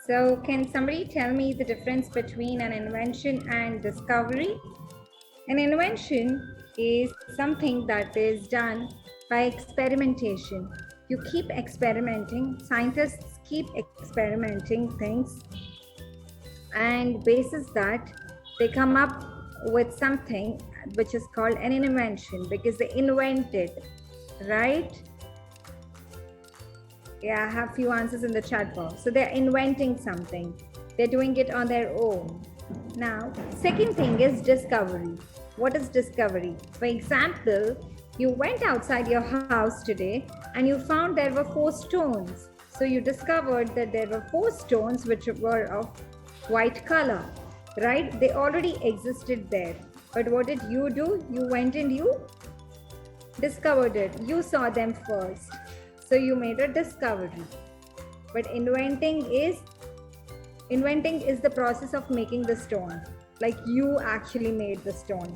So, can somebody tell me the difference between an invention and discovery? An invention is something that is done by experimentation. You keep experimenting, scientists keep experimenting things, and basis that they come up with something which is called an invention because they invented, right? Yeah, I have few answers in the chat box. So they're inventing something. They're doing it on their own. Now, second thing is discovery. What is discovery? For example, you went outside your house today and you found there were 4 stones. So you discovered that there were 4 stones which were of white color, right? They already existed there. But what did you do? You went and you discovered it. You saw them first. So you made a discovery. But inventing is the process of making the stone. Like you actually made the stone.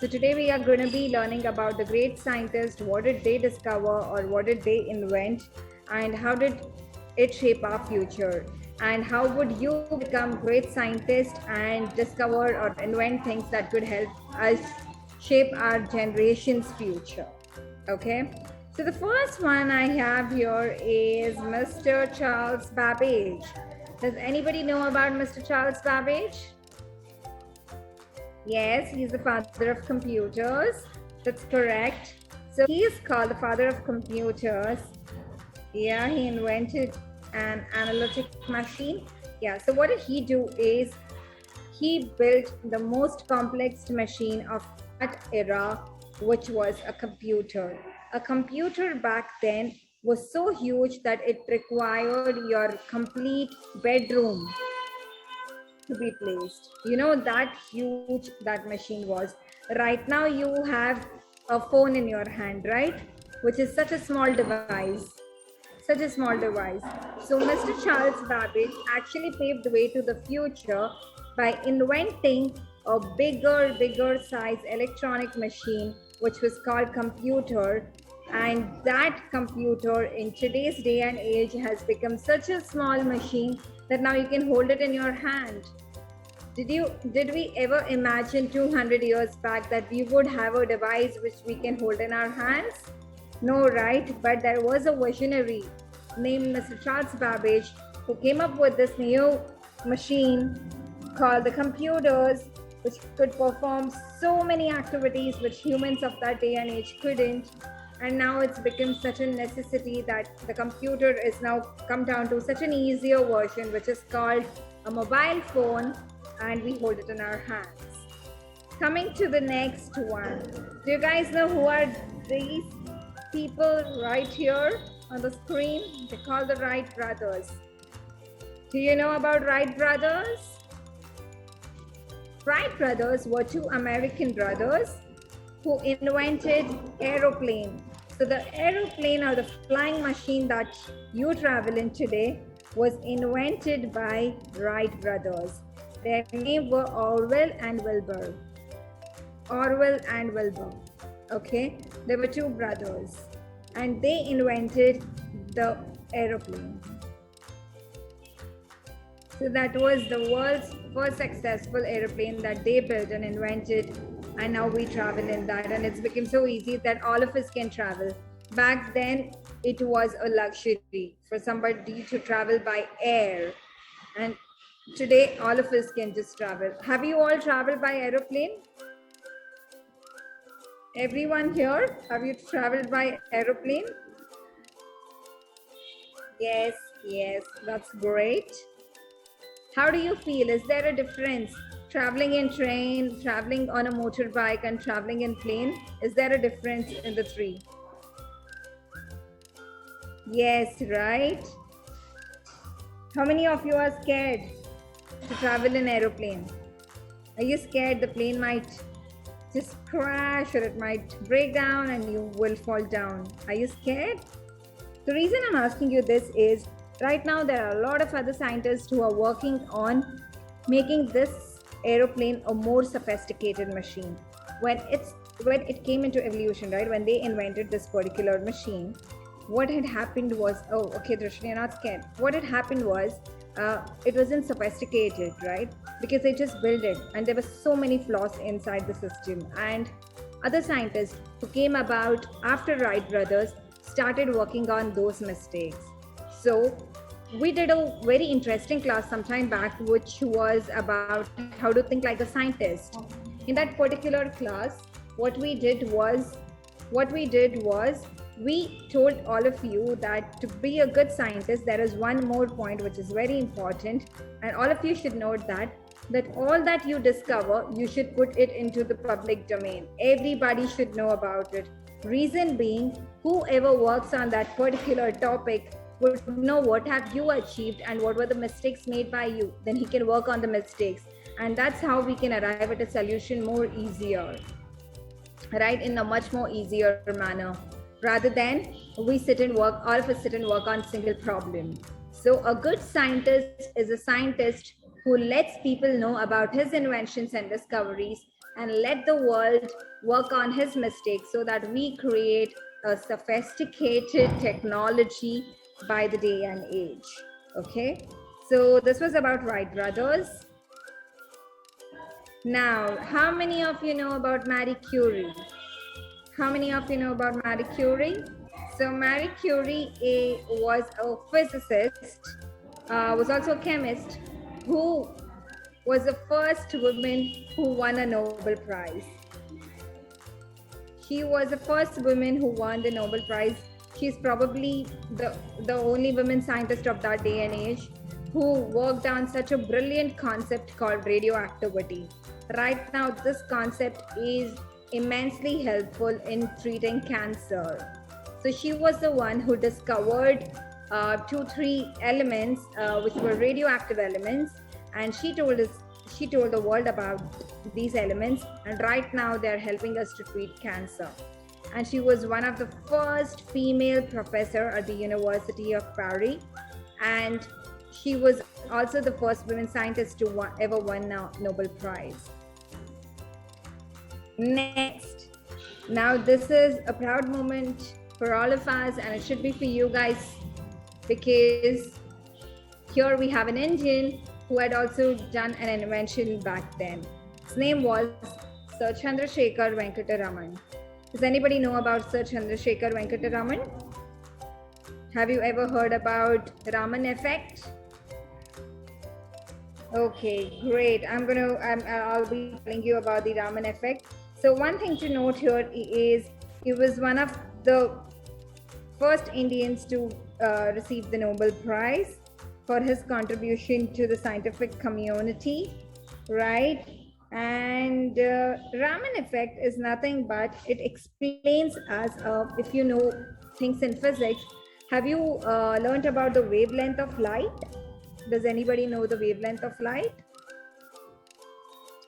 So today we are going to be learning about the great scientists, what did they discover or what did they invent, and how did it shape our future, and how would you become great scientist and discover or invent things that could help us shape our generation's future. Okay, so the first one I have here is Mr. Charles Babbage. Does anybody know about Mr. Charles Babbage? Yes, he's the father of computers. That's correct. So he is called the father of computers. Yeah, he invented an analytic machine. Yeah, so what did he do is he built the most complex machine of that era, which was a computer. A computer back then was so huge that it required your complete bedroom to be placed. You know that huge that machine was. Right now you have a phone in your hand, right? Which is such a small device. Such a small device. So Mr. Charles Babbage actually paved the way to the future by inventing a bigger size electronic machine, which was called computer. And that computer in today's day and age has become such a small machine that now you can hold it in your hand. Did we ever imagine 200 years back that we would have a device which we can hold in our hands? No, right? But there was a visionary named Mr. Charles Babbage who came up with this new machine called the computers, which could perform so many activities which humans of that day and age couldn't. And now it's become such a necessity that the computer is now come down to such an easier version, which is called a mobile phone, and we hold it in our hands. Coming to the next one. Do you guys know who are these people right here on the screen? They call the Wright brothers. Do you know about Wright brothers? Wright brothers were 2 American brothers who invented aeroplane. So the aeroplane or the flying machine that you travel in today was invented by Wright brothers. Their name were Orville and Wilbur. Orville and Wilbur. Okay, there were 2 brothers and they invented the aeroplane. So that was the world's first successful aeroplane that they built and invented, and now we travel in that, and it's become so easy that all of us can travel. Back then, it was a luxury for somebody to travel by air, and today all of us can just travel. Have you all traveled by aeroplane? Everyone here, have you traveled by aeroplane? Yes, that's great. How do you feel? Is there a difference traveling in train, traveling on a motorbike, and traveling in plane? Is there a difference in the 3? Yes, right? How many of you are scared to travel in aeroplane? Are you scared the plane might just crash or it might break down and you will fall down? Are you scared? The reason I'm asking you this is right now there are a lot of other scientists who are working on making this aeroplane a more sophisticated machine. When it came into evolution, right, when they invented this particular machine, what had happened was, oh, okay, Drishti, you're not scared. What had happened was it wasn't sophisticated, right? Because they just built it, and there were so many flaws inside the system. And other scientists who came about after Wright brothers started working on those mistakes. So we did a very interesting class sometime back, which was about how to think like a scientist. In that particular class, what we did was we told all of you that to be a good scientist, there is one more point which is very important, and all of you should note that all that you discover, you should put it into the public domain. Everybody should know about it. Reason being, whoever works on that particular topic would know what have you achieved and what were the mistakes made by you. Then he can work on the mistakes, and that's how we can arrive at a solution more easier, right? In a much more easier manner, rather than we sit and work, all of us sit and work on single problem. So a good scientist is a scientist who lets people know about his inventions and discoveries and let the world work on his mistakes so that we create a sophisticated technology by the day and age. Okay, so this was about Wright brothers. Now, how many of you know about Marie Curie? How many of you know about Marie Curie? So Marie Curie was a physicist, was also a chemist, who was the first woman who won a Nobel Prize. She was the first woman who won the Nobel Prize. She's probably the only woman scientist of that day and age who worked on such a brilliant concept called radioactivity. Right now, this concept is immensely helpful in treating cancer. So she was the one who discovered 2-3 elements which were radioactive elements, and she told the world about these elements, and right now they're helping us to treat cancer. And she was one of the first female professor at the University of Paris, and she was also the first women scientist to ever win a Nobel Prize. Next, now this is a proud moment for all of us, and it should be for you guys, because here we have an Indian who had also done an invention back then. His name was Sir Chandrasekhar Venkata Raman. Does anybody know about Sir Chandrasekhar Venkata Raman? Have you ever heard about Raman effect? Okay, great. I'll be telling you about the Raman effect. So one thing to note here is he was one of the first Indians to receive the Nobel Prize for his contribution to the scientific community, right? And Raman effect is nothing but it explains us, if you know things in physics, have you learned about the wavelength of light? Does anybody know the wavelength of light?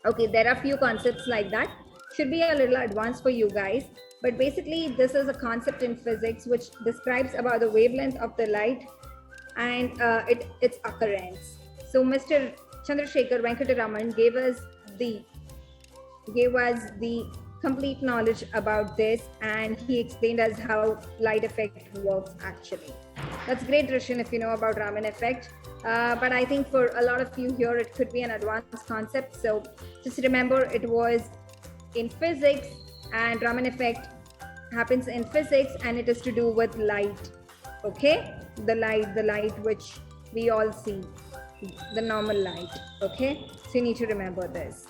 Okay, there are a few concepts like that. Should be a little advanced for you guys, but basically this is a concept in physics which describes about the wavelength of the light and its occurrence. So Mr. Chandrasekhar Venkata Raman gave us the complete knowledge about this, and he explained us how light effect works actually. That's great, Rishan, if you know about Raman effect. But I think for a lot of you here, it could be an advanced concept. So just remember, it was in physics, and Raman effect happens in physics, and it is to do with light. Okay, the light which we all see, the normal light. Okay, so you need to remember this.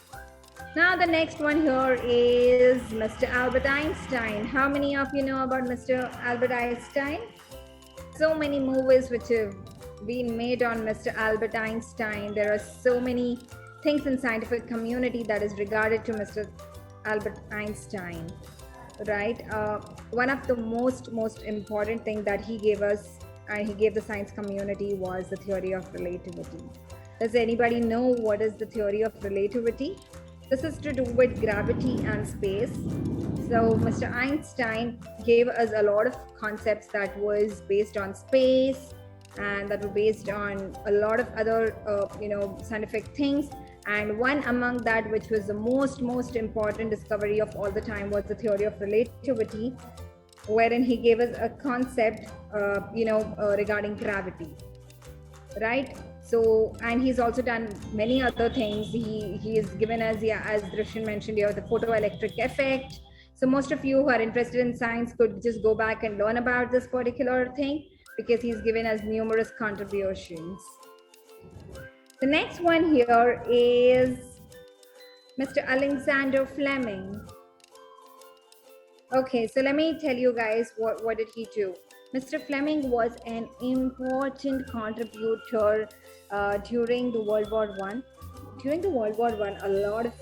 Now the next one here is Mr. Albert Einstein. How many of you know about Mr. Albert Einstein? So many movies which have been made on Mr. Albert Einstein. There are so many things in scientific community that is regarded to Mr. Albert Einstein, right? One of the most important thing that he gave us and he gave the science community was the theory of relativity. Does anybody know what is the theory of relativity? This is to do with gravity and space. So Mr. Einstein gave us a lot of concepts that was based on space and that were based on a lot of other scientific things. And one among that, which was the most important discovery of all the time, was the theory of relativity, wherein he gave us a concept regarding gravity, right? So, and he's also done many other things. He is given as, yeah, as Drushan mentioned here, the photoelectric effect. So most of you who are interested in science could just go back and learn about this particular thing, because he's given us numerous contributions. The next one here is Mr. Alexander Fleming. Okay, so let me tell you guys what did he do. Mr. Fleming was an important contributor during the World War One. During the World War One, a lot of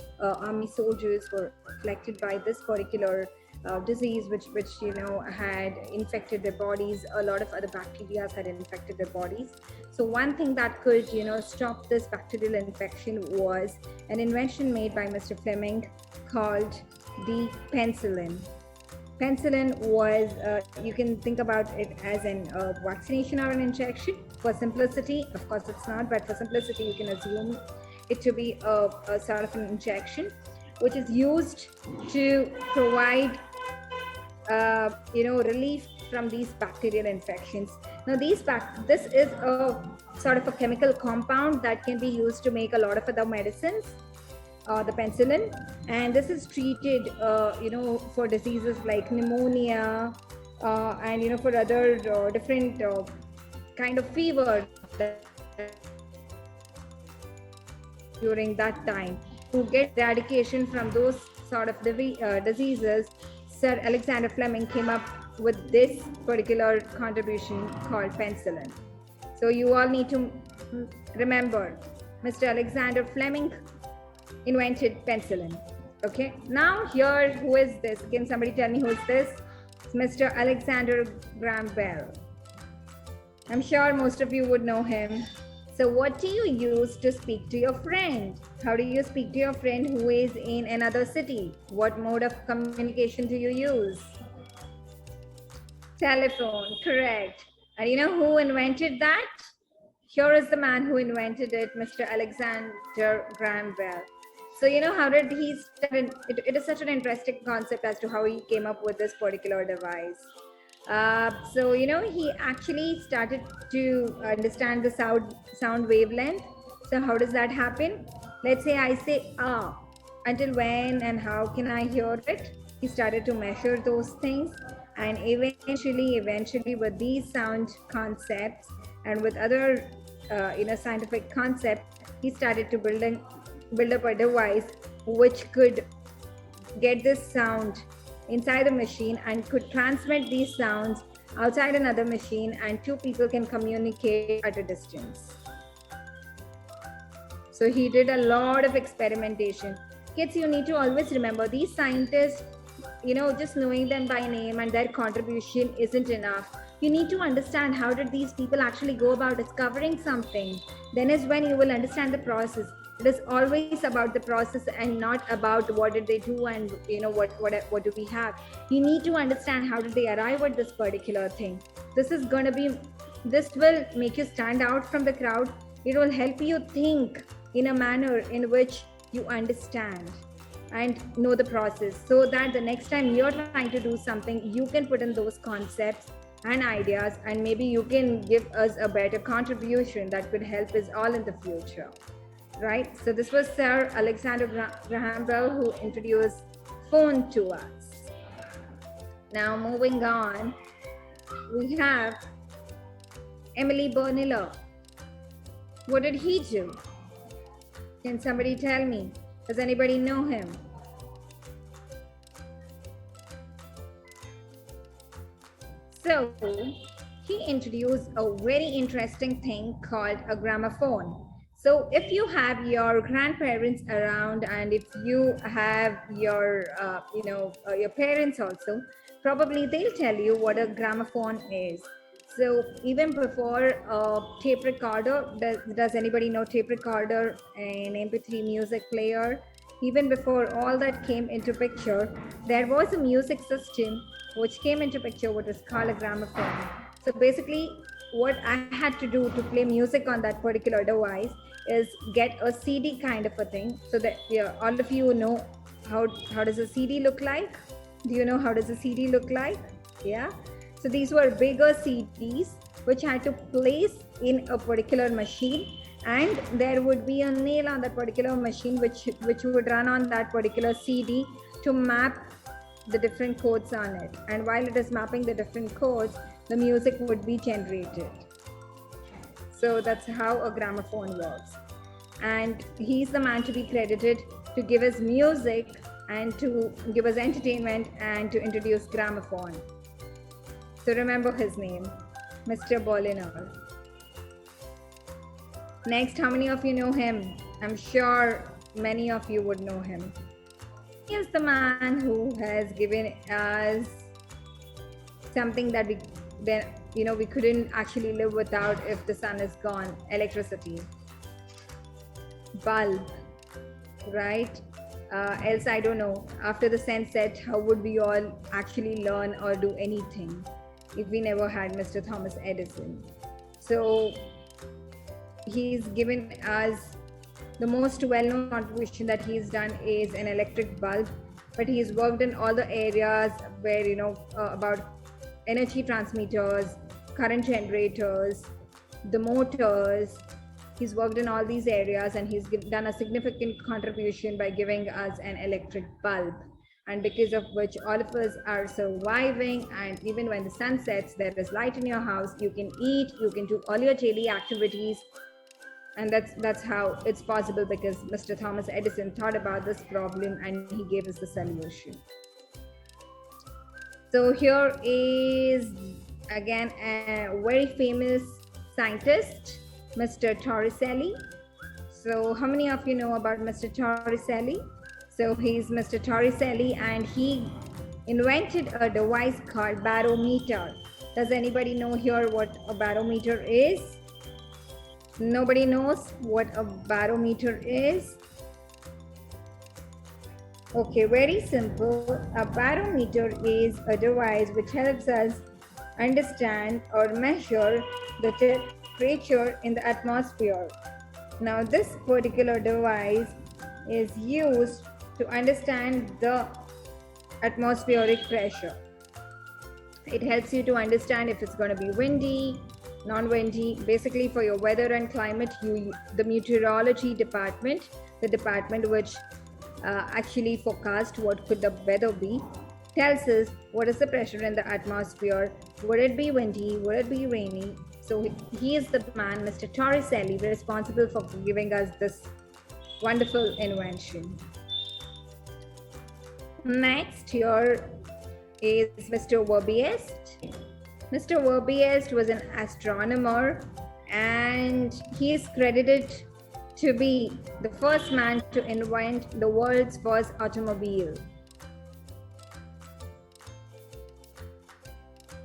army soldiers were afflicted by this particular disease, which had infected their bodies. A lot of other bacteria had infected their bodies. So one thing that could stop this bacterial infection was an invention made by Mr. Fleming called the penicillin. Penicillin was, you can think about it as an vaccination or an injection. For simplicity, of course it's not, but for simplicity you can assume it to be a sort of an injection, which is used to provide relief from these bacterial infections. Now this is a sort of a chemical compound that can be used to make a lot of other medicines, the penicillin, and this is treated for diseases like pneumonia and for other different kind of fever during that time. To get eradication from those sort of diseases, Sir Alexander Fleming came up with this particular contribution called penicillin. So you all need to remember, Mr. Alexander Fleming invented penicillin. Okay, now here, who is this? Can somebody tell me who is this? It's Mr. Alexander Graham Bell. I'm sure most of you would know him. So what do you use to speak to your friend? How do you speak to your friend who is in another city? What mode of communication do you use? Telephone, correct. And you know who invented that? Here is the man who invented it, Mr. Alexander Graham Bell. So how did he start? It is such an interesting concept as to how he came up with this particular device. So he actually started to understand the sound wavelength. So how does that happen? Let's say I say ah, until when and how can I hear it? He started to measure those things, and eventually with these sound concepts and with other scientific concepts, he started to build up a device which could get this sound inside the machine and could transmit these sounds outside another machine, and two people can communicate at a distance. So he did a lot of experimentation. Kids, you need to always remember, these scientists, just knowing them by name and their contribution isn't enough. You need to understand, how did these people actually go about discovering something? Then is when you will understand the process. It is always about the process and not about what did they do and what do we have. You need to understand, how did they arrive at this particular thing. This will make you stand out from the crowd. It will help you think in a manner in which you understand and know the process, so that the next time you're trying to do something, you can put in those concepts and ideas, and maybe you can give us a better contribution that could help us all in the future. Right? So this was Sir Alexander Graham Bell who introduced phone to us. Now moving on, we have Emily Berniller. What did he do? Can somebody tell me? Does anybody know him? So he introduced a very interesting thing called a gramophone. So if you have your grandparents around, and if you have your parents also, probably they'll tell you what a gramophone is. So even before a tape recorder, does anybody know tape recorder and MP3 music player? Even before all that came into picture, there was a music system which came into picture, what is called a gramophone. So basically, what I had to do to play music on that particular device is get a CD kind of a thing, so that all of you know how does a CD look like. Do you know how does a CD look like? Yeah. So these were bigger CDs which had to place in a particular machine, and there would be a nail on that particular machine which would run on that particular CD to map the different codes on it, and while it is mapping the different codes, the music would be generated. So that's how a gramophone works, and he's the man to be credited to give us music and to give us entertainment and to introduce gramophone. So remember his name, Mr. Bolinor. Next, how many of you know him? I'm sure many of you would know him. He is the man who has given us something that we couldn't actually live without if the sun is gone: electricity. Bulb, right? Else I don't know, after the sun set, how would we all actually learn or do anything if we never had Mr. Thomas Edison? So he's given us the most well-known contribution that he's done is an electric bulb, but he's worked in all the areas where about energy transmitters, current generators, the motors. He's worked in all these areas, and he's done a significant contribution by giving us an electric bulb, and because of which all of us are surviving. And even when the sun sets, there is light in your house, you can eat, you can do all your daily activities, and that's how it's possible, because Mr. Thomas Edison thought about this problem and he gave us the solution. So here is again a very famous scientist, Mr. Torricelli. So how many of you know about Mr. Torricelli? So he's Mr. Torricelli, and he invented a device called barometer. Does anybody know here what a barometer is? Nobody knows what a barometer is? Okay, very simple. A barometer is a device which helps us understand or measure the temperature in the atmosphere. Now, this particular device is used to understand the atmospheric pressure. It helps you to understand if it's going to be windy, non-windy. Basically, for your weather and climate, the meteorology department, the department which actually forecast what could the weather be, tells us what is the pressure in the atmosphere, would it be windy, would it be rainy. So he is the man, Mr. Torricelli, responsible for giving us this wonderful invention. Next here is Mr. Verbiest. Mr. Verbiest was an astronomer, and he is credited to be the first man to invent the world's first automobile.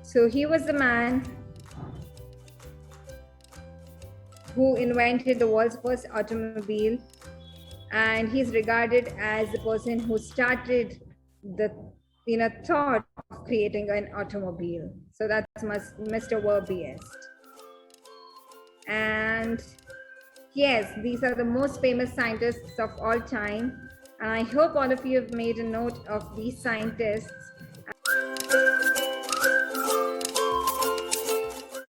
So he was the man who invented the world's first automobile, and he's regarded as the person who started the thought of creating an automobile. So that's Mr. Verbiest. And yes, these are the most famous scientists of all time, and I hope all of you have made a note of these scientists